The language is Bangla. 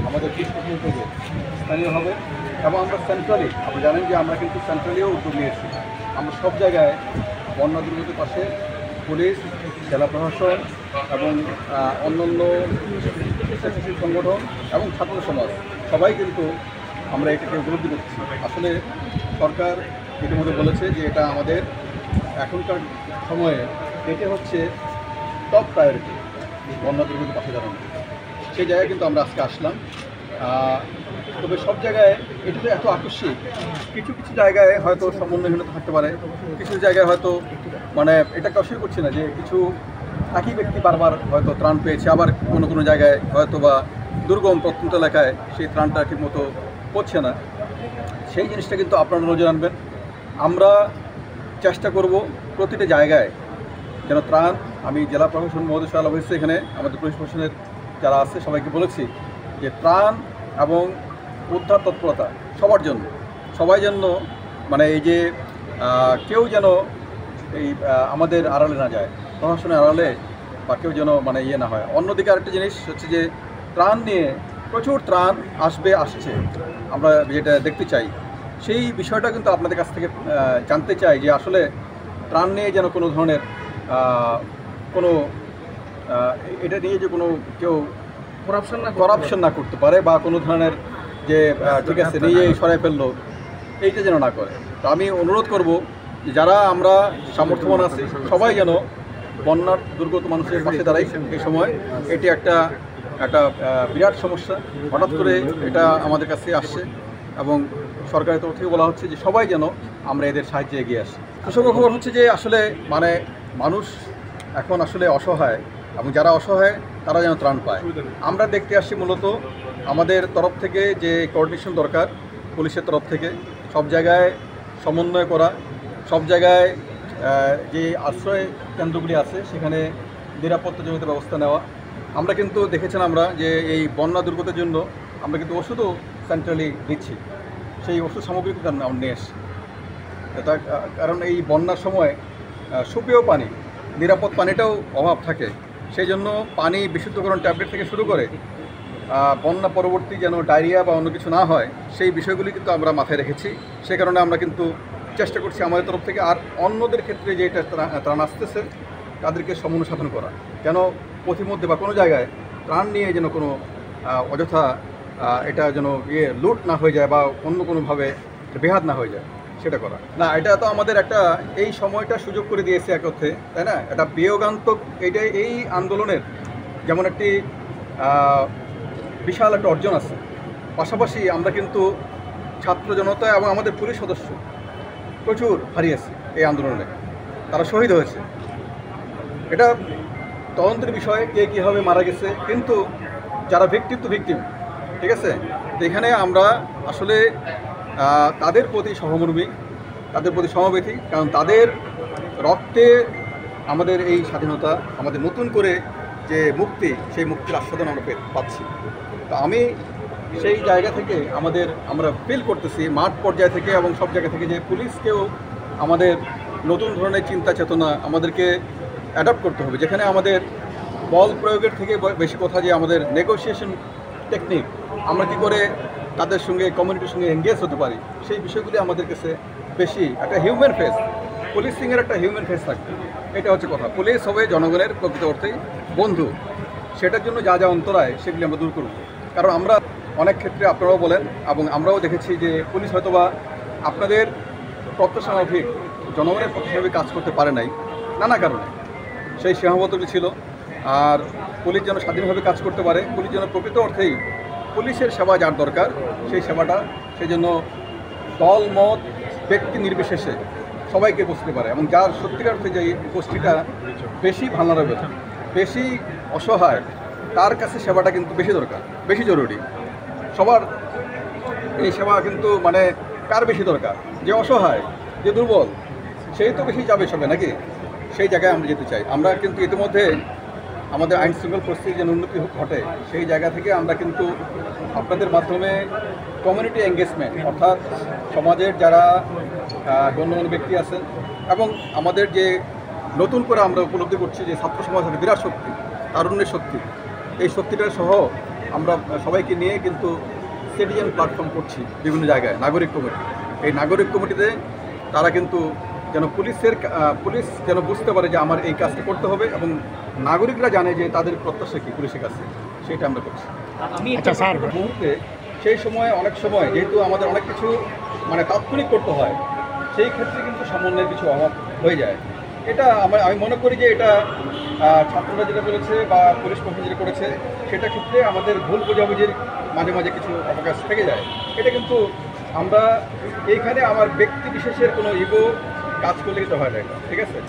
আমাদের প্রশাসন থেকে স্থানীয় হবে এবং আমরা সেন্ট্রালি, আপনি জানেন যে আমরা কিন্তু সেন্ট্রালিও উদ্যোগ নিয়েছি। আমরা সব জায়গায় বন্যা দুর্গতির পাশে পুলিশ, জেলা প্রশাসন এবং অন্যান্য স্বেচ্ছাসেবী সংগঠন এবং ছাত্র সমাজ সবাই কিন্তু আমরা এটাকে উপলব্ধি করছি। আসলে সরকার ইতিমধ্যে বলেছে যে এটা আমাদের এখনকার সময়ে এটা হচ্ছে টপ প্রায়োরিটি, বন্যা দুর্গতির পাশে দাঁড়ানো। সেই জায়গায় কিন্তু আমরা আজকে আসলাম। তবে সব জায়গায় এটা তো এত আকস্মিক, কিছু কিছু জায়গায় হয়তো সমন্বয়হীনতা থাকতে পারে, কিছু জায়গায় হয়তো মানে এটাকে অস্বীকার করছি না যে কিছু একই ব্যক্তি বারবার হয়তো ত্রাণ পেয়েছে, আবার কোনো কোনো জায়গায় হয়তো বা দুর্গম প্রত্যন্ত এলাকায় সেই ত্রাণটা ঠিকমতো পড়ছে না। সেই জিনিসটা কিন্তু আপনারা নজর আনবেন। আমরা চেষ্টা করব প্রতিটা জায়গায় যেন ত্রাণ, আমি জেলা প্রশাসন মহোদয় আলাপ হয়েছে, এখানে আমাদের পুলিশ প্রশাসনের যারা আছে সবাইকে বলেছি যে ত্রাণ এবং উদ্ধার তৎপরতা সবার জন্য, সবাই জন্য মানে এই যে কেউ যেন এই আমাদের আড়ালে না যায়, প্রশাসনের আড়ালে বা কেউ যেন মানে ইয়ে না হয়। অন্যদিকে আরেকটা জিনিস হচ্ছে যে ত্রাণ নিয়ে প্রচুর ত্রাণ আসছে, আমরা যেটা দেখতে চাই সেই বিষয়টা কিন্তু আপনাদের কাছ থেকে জানতে চাই যে আসলে ত্রাণ নিয়ে যেন কোনো ধরনের কোনো এটা নিয়ে যে কোনো কেউ করাপশন না করতে পারে বা কোনো ধরনের যে ঠিক আছে নিয়ে সরাই ফেললো, এইটা যেন না করে। তো আমি অনুরোধ করব যারা আমরা সামর্থ্যবান আছি সবাই যেন বন্যার দুর্গত মানুষের পাশে দাঁড়াই। এই সময় এটি একটা বিরাট সমস্যা, হঠাৎ করে এটা আমাদের কাছে আসছে এবং সরকারের তরফ থেকে বলা হচ্ছে যে সবাই যেন আমরা এদের সাহায্যে এগিয়ে আসি। প্রসঙ্গ খবর হচ্ছে যে আসলে মানে মানুষ এখন আসলে অসহায় এবং যারা অসহায় তারা যেন ত্রাণ পায়। আমরা দেখতে আসছি মূলত আমাদের তরফ থেকে যে কোঅর্ডিনেশন দরকার পুলিশের তরফ থেকে, সব জায়গায় সমন্বয় করা, সব জায়গায় যে আশ্রয় কেন্দ্রগুলি আছে সেখানে নিরাপত্তাজনিত ব্যবস্থা নেওয়া। আমরা কিন্তু দেখেছিলাম আমরা যে এই বন্যা দুর্গতের জন্য আমরা কিন্তু ওষুধও সেন্ট্রালি দিচ্ছি, সেই ওষুধ সামগ্রী কিন্তু আমরা নিয়ে এসছি। কারণ এই বন্যার সময় সুপেয় পানি, নিরাপদ পানিটাও অভাব থাকে, সেই জন্য পানি বিশুদ্ধকরণ ট্যাবলেট থেকে শুরু করে বন্যা পরবর্তী যেন ডায়রিয়া বা অন্য কিছু না হয় সেই বিষয়গুলি কিন্তু আমরা মাথায় রেখেছি। সে কারণে আমরা কিন্তু চেষ্টা করছি আমাদের তরফ থেকে আর অন্যদের ক্ষেত্রে যে এটা ত্রাণ আসতেছে তাদেরকে সমন্বয় সাধন করা, যেন পথিমধ্যে বা কোনো জায়গায় ত্রাণ নিয়ে যেন কোনো অযথা এটা যেন লুট না হয়ে যায় বা অন্য কোনোভাবে বেহাত না হয়ে যায়, সেটা করা না। এটা তো আমাদের একটা এই সময়টা সুযোগ করে দিয়েছে এক অর্থে, তাই না? এটা বিয়োগান্তক, এইটাই এই আন্দোলনের যেমন একটি বিশাল একটা অর্জন আছে। পাশাপাশি আমরা কিন্তু ছাত্র জনতা এবং আমাদের পুলিশ সদস্য প্রচুর হারিয়েছে এই আন্দোলনে, তারা শহীদ হয়েছে। এটা তদন্তের বিষয়, কে কীভাবে মারা গেছে, কিন্তু যারা ভিকটিম তো ভিকটিম, ঠিক আছে? তো এখানে আমরা আসলে তাদের প্রতি সহমর্মী, তাদের প্রতি সমবেথী, কারণ তাদের রক্তে আমাদের এই স্বাধীনতা, আমাদের নতুন করে যে মুক্তি, সেই মুক্তির আস্বাদন আমরা পাচ্ছি। তো আমি সেই জায়গা থেকে আমরা ফিল করতেছি মাঠ পর্যায় থেকে এবং সব জায়গা থেকে যে পুলিশকেও আমাদের নতুন ধরনের চিন্তা চেতনা আমাদেরকে অ্যাডাপ্ট করতে হবে, যেখানে আমাদের বল প্রয়োগের থেকে বেশি কথা যে আমাদের নেগোসিয়েশন টেকনিক, আমরা কী করে তাদের সঙ্গে কমিউনিটির সঙ্গে এঙ্গেজ হতে পারি, সেই বিষয়গুলি আমাদের কাছে বেশি একটা হিউম্যান ফেস, পুলিশিংয়ের একটা হিউম্যান ফেস থাকবে। এটা হচ্ছে কথা। পুলিশ হবে জনগণের প্রকৃত অর্থেই বন্ধু, সেটার জন্য যা যা অন্তরায় সেগুলি আমরা দূর করব। কারণ আমরা অনেক ক্ষেত্রে আপনারাও বলেন এবং আমরাও দেখেছি যে পুলিশ হয়তোবা আপনাদের প্রত্যাশা মাফিক জনগণের প্রত্যাশা কাজ করতে পারে নাই নানা কারণে, সেই সীমাবদ্ধতা ছিল। আর পুলিশ যেন স্বাধীনভাবে কাজ করতে পারে, পুলিশ যেন প্রকৃত অর্থেই পুলিশের সেবা যার দরকার সেই সেবাটা, সেই জন্য দল মত ব্যক্তি নির্বিশেষে সবাইকে বুঝতে পারে এবং যার সত্যিকার অর্থে যে গোষ্ঠীটা বেশি ভালনারেবল, বেশি অসহায়, তার কাছে সেবাটা কিন্তু বেশি দরকার, বেশি জরুরি। সবার এই সেবা কিন্তু মানে কার বেশি দরকার? যে অসহায়, যে দুর্বল, সেই তো বেশি যাবে সবে নাকি? সেই জায়গায় আমরা যেতে চাই। আমরা কিন্তু ইতিমধ্যে আমাদের আইন শৃঙ্খলা পরিস্থিতির যেন উন্নতি ঘটে, সেই জায়গা থেকে আমরা কিন্তু আপনাদের মাধ্যমে কমিউনিটি এঙ্গেজমেন্ট, অর্থাৎ সমাজের যারা গণ্যমান্য ব্যক্তি আছেন এবং আমাদের যে নতুন করে আমরা উপলব্ধি করছি যে ছাত্র সমাজ একটা বিরাট শক্তি, তারুণ্যের শক্তি, এই শক্তিটা সহ আমরা সবাইকে নিয়ে কিন্তু সিটিজেন প্ল্যাটফর্ম করছি বিভিন্ন জায়গায়, নাগরিক কমিটি। এই নাগরিক কমিটিতে তারা কিন্তু যেন পুলিশ যেন বুঝতে পারে যে আমার এই কাজটা করতে হবে, এবং নাগরিকরা জানে যে তাদের প্রত্যাশা কী পুলিশের কাছে, সেটা আমরা করছি। আচ্ছা স্যার, মুহূর্তে সেই সময় অনেক সময় যেহেতু আমাদের অনেক কিছু মানে তাৎক্ষণিক করতে হয়, সেই ক্ষেত্রে কিন্তু সমন্বয়ের কিছু অভাব হয়ে যায়। এটা আমি মনে করি যে এটা ছাত্ররা যেটা করেছে বা পুলিশ প্রশাসন যেটা করেছে, সেটা ক্ষেত্রে আমাদের ভুল বোঝাবুঝির মাঝে মাঝে কিছু অবকাশ থেকে যায়। এটা কিন্তু আমরা এইখানে আমার ব্যক্তি বিশেষের কোনো ইগো কাজ করলে কিন্তু হয় না, ঠিক আছে।